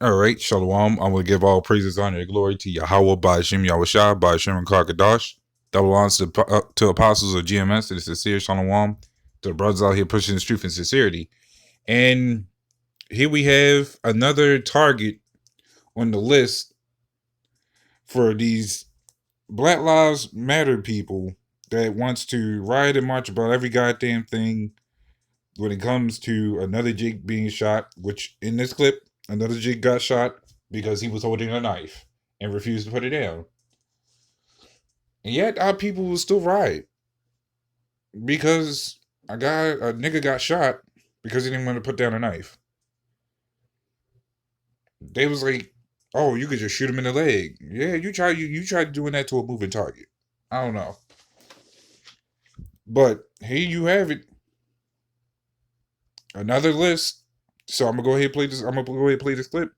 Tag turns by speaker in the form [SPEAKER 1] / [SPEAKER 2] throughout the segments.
[SPEAKER 1] All right, Shalom. I'm going to give all praises, honor, and glory to Yahweh, by Hashem Yahushua, by Hashem and Kakadash. Double honors to apostles of GMS, to the sincere Shalom, to the brothers out here pushing the truth and sincerity. And here we have another target on the list for these Black Lives Matter people that wants to riot and march about every goddamn thing when it comes to another jig being shot, which in this clip, another jig got shot because he was holding a knife and refused to put it down. And yet our people will still riot because a nigga got shot because he didn't want to put down a knife. They was like, oh, you could just shoot him in the leg. Yeah, you tried doing that to a moving target. I don't know. But here you have it. Another list. So I'm gonna go ahead and play this. I'm gonna go ahead and play this clip.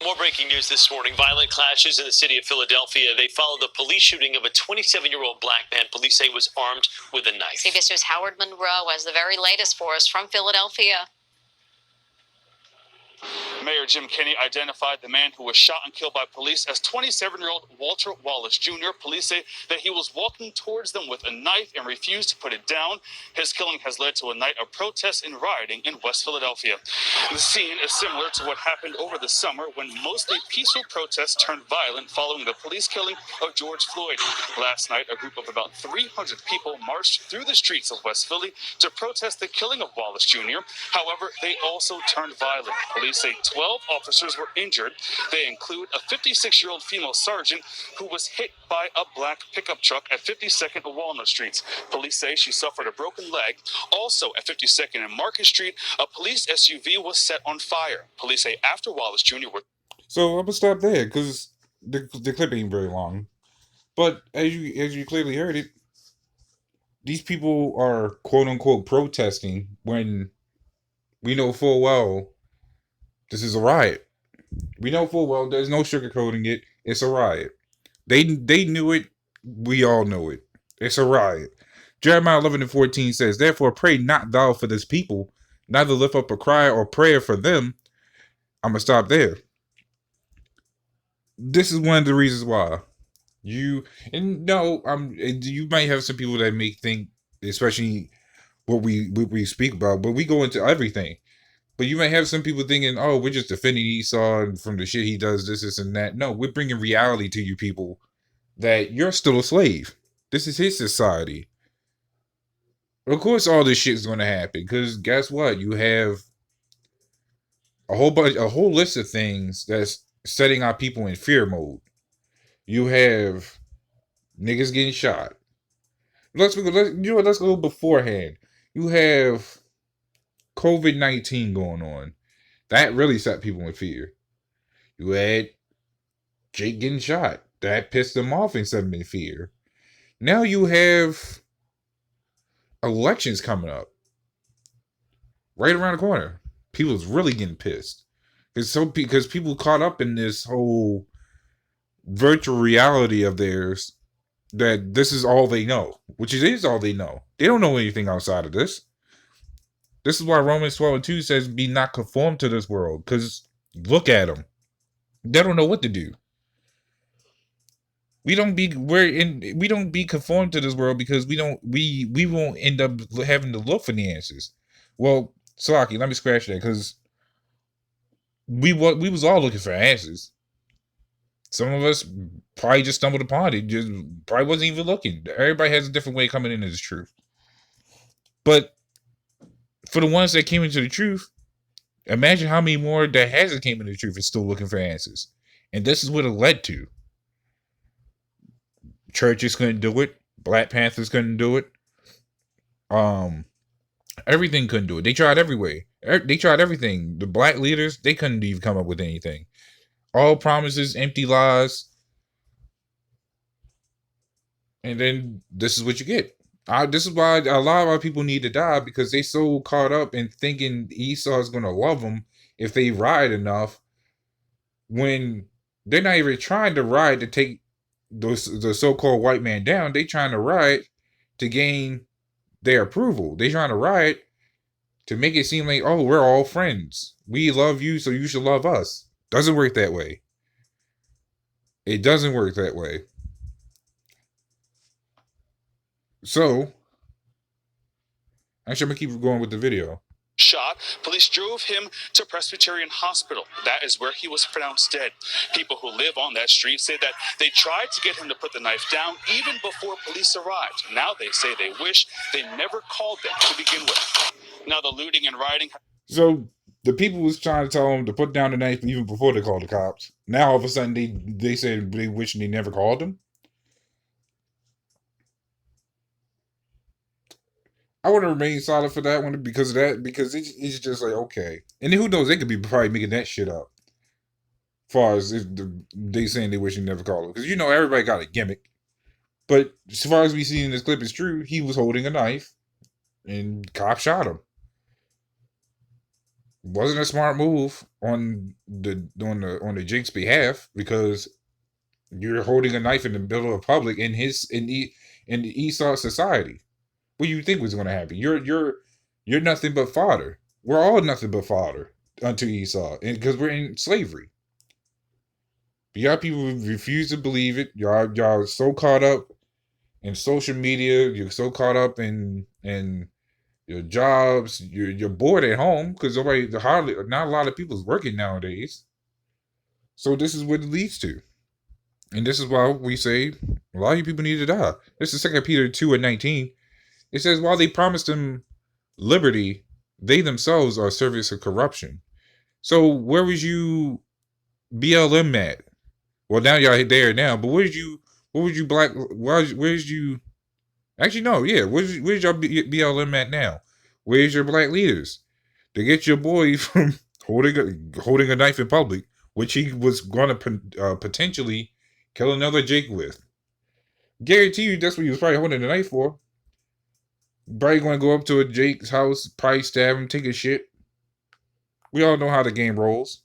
[SPEAKER 2] More breaking news this morning. Violent clashes in the city of Philadelphia. They follow the police shooting of a 27-year-old black man police say was armed with a knife.
[SPEAKER 3] CBS News' Howard Monroe has the very latest for us from Philadelphia.
[SPEAKER 4] Mayor Jim Kenney identified the man who was shot and killed by police as 27-year-old Walter Wallace Jr. Police say that he was walking towards them with a knife and refused to put it down. His killing has led to a night of protests and rioting in West Philadelphia. The scene is similar to what happened over the summer when mostly peaceful protests turned violent following the police killing of George Floyd. Last night, a group of about 300 people marched through the streets of West Philly to protest the killing of Wallace Jr. However, they also turned violent. Police say 12 officers were injured. They include a 56-year-old female sergeant who was hit by a black pickup truck at 52nd and Walnut Streets. Police say she suffered a broken leg. Also at 52nd and Market Street, a police SUV was set on fire. Police say after Wallace Jr. was...
[SPEAKER 1] So I'm gonna stop there because the clip ain't very long. But as you clearly heard it, these people are quote unquote protesting when we know full well this is a riot. We know full well there's no sugarcoating it. It's a riot. They knew it. We all know it. It's a riot. Jeremiah 11:14 says, therefore pray not thou for this people, neither lift up a cry or prayer for them. I'm gonna stop there. This is one of the reasons why you might have some people that may think, especially what we speak about, but we go into everything. But you may have some people thinking, oh, we're just defending Esau from the shit he does, this, and that. No, we're bringing reality to you people that you're still a slave. This is his society. Of course, all this shit is going to happen because guess what? You have a whole list of things that's setting our people in fear mode. You have niggas getting shot. Let's go beforehand. You have COVID-19 going on. That really set people in fear. You had Jake getting shot. That pissed them off and set them in fear. Now you have elections coming up. Right around the corner. People's really getting pissed. Because people caught up in this whole virtual reality of theirs that this is all they know. Which is all they know. They don't know anything outside of this. This is why Romans 12:2 says, be not conformed to this world. Because look at them. They don't know what to do. We don't be conformed to this world because we won't end up having to look for the answers. Well, Salaki, let me scratch that because we was all looking for answers. Some of us probably just stumbled upon it. Just probably wasn't even looking. Everybody has a different way of coming into this truth. But for the ones that came into the truth, imagine how many more that hasn't came into the truth and still looking for answers. And this is what it led to. Churches couldn't do it. Black Panthers couldn't do it. Everything couldn't do it. They tried every way. They tried everything. The black leaders, they couldn't even come up with anything. All promises, empty lies. And then this is what you get. This is why a lot of our people need to die, because they so caught up in thinking Esau is going to love them if they ride enough, when they're not even trying to ride to take the so-called white man down. They trying to ride to gain their approval. They trying to ride to make it seem like, oh, we're all friends. We love you, so you should love us. Doesn't work that way. It doesn't work that way. So, actually, I'm going to keep going with the video.
[SPEAKER 4] Shot, police drove him to Presbyterian Hospital. That is where he was pronounced dead. People who live on that street say that they tried to get him to put the knife down even before police arrived. Now they say they wish they never called them to begin with. Now the looting and rioting.
[SPEAKER 1] So the people was trying to tell him to put down the knife even before they called the cops. Now all of a sudden they said they wish they never called him. I want to remain solid for that one because of that, because it's just like, okay. And then who knows, they could be probably making that shit up. As far as if they saying they wish they never called him. Because, everybody got a gimmick. But as far as we see in this clip is true, he was holding a knife and cop shot him. Wasn't a smart move on the Jake's behalf, because you're holding a knife in the middle of public in the Esau society. What do you think was going to happen? You're nothing but fodder. We're all nothing but fodder unto Esau, and because we're in slavery. But y'all people refuse to believe it. Y'all so caught up in social media. You're so caught up in your jobs. You're bored at home because not a lot of people is working nowadays. So this is what it leads to, and this is why we say a lot of you people need to die. This is 2 Peter 2:19. It says, while they promised them liberty, they themselves are servants of corruption. So where was you BLM at? Well, now y'all there now, but where's you actually no, yeah, where's y'all BLM at now? Where's your black leaders? To get your boy from holding a knife in public, which he was going to potentially kill another Jake with. Guarantee you that's what he was probably holding a knife for. Probably going to go up to a Jake's house, probably stab him, take a shit. We all know how the game rolls.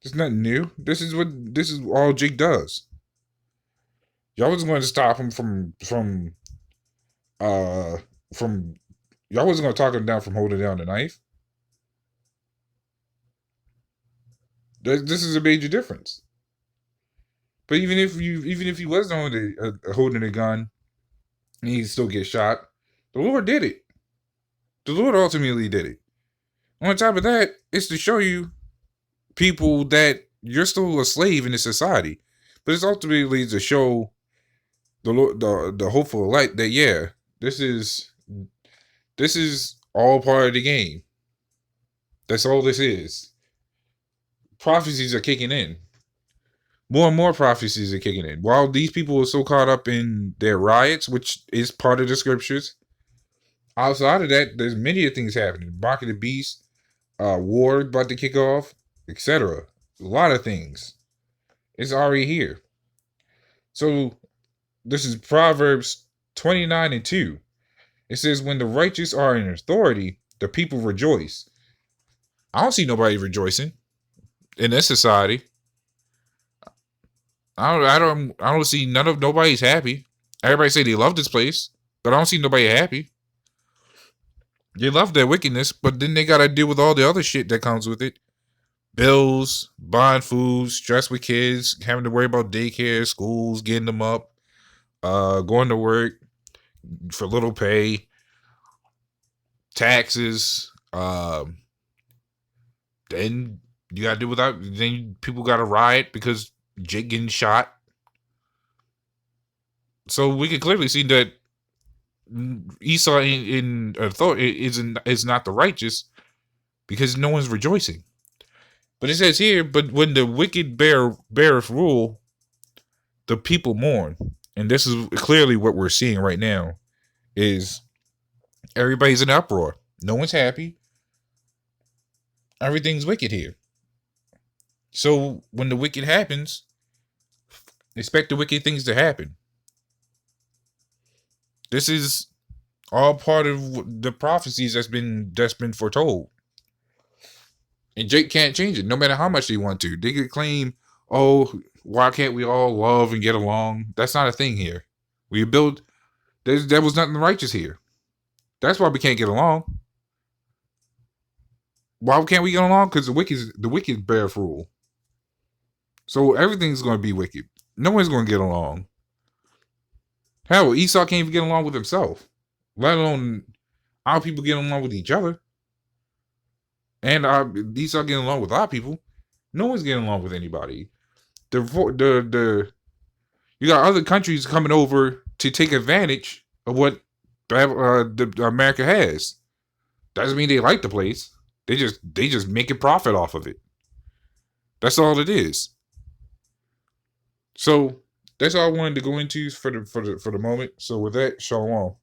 [SPEAKER 1] It's nothing new. This is all Jake does. Y'all wasn't going to stop him from y'all wasn't going to talk him down from holding down the knife. This is a major difference. But even if he was holding a gun, and he still get shot, the Lord did it. The Lord ultimately did it. On top of that, it's to show you people that you're still a slave in this society. But it's ultimately to show the Lord, the hopeful light that, yeah, this is all part of the game. That's all this is. Prophecies are kicking in. More and more prophecies are kicking in. While these people are so caught up in their riots, which is part of the scriptures, outside of that, there's many things happening. Mark of the Beast, war about to kick off, etc. A lot of things. It's already here. So this is Proverbs 29:2. It says, when the righteous are in authority, the people rejoice. I don't see nobody rejoicing in this society. I don't see nobody's happy. Everybody say they love this place, but I don't see nobody happy. They love their wickedness, but then they gotta deal with all the other shit that comes with it. Bills, buying food, stress with kids, having to worry about daycare, schools, getting them up, going to work for little pay, taxes. Then you gotta deal with that. Then people gotta riot because Jake getting shot. So we can clearly see that Esau in authority is not the righteous, because no one's rejoicing. But it says here, but when the wicked beareth rule, the people mourn. And this is clearly what we're seeing right now, is everybody's in uproar. No one's happy. Everything's wicked here. So when the wicked happens, expect the wicked things to happen. This is all part of the prophecies that's been foretold. And Jake can't change it, no matter how much they want to. They could claim, oh, why can't we all love and get along? That's not a thing here. There was nothing righteous here. That's why we can't get along. Why can't we get along? Because the wicked bear rule. So everything's going to be wicked. No one's going to get along. Hell, Esau can't even get along with himself, let alone our people getting along with each other. And Esau getting along with our people. No one's getting along with anybody. You got other countries coming over to take advantage of what America has. Doesn't mean they like the place. They just make a profit off of it. That's all it is. So that's all I wanted to go into for the moment. So with that, shalom.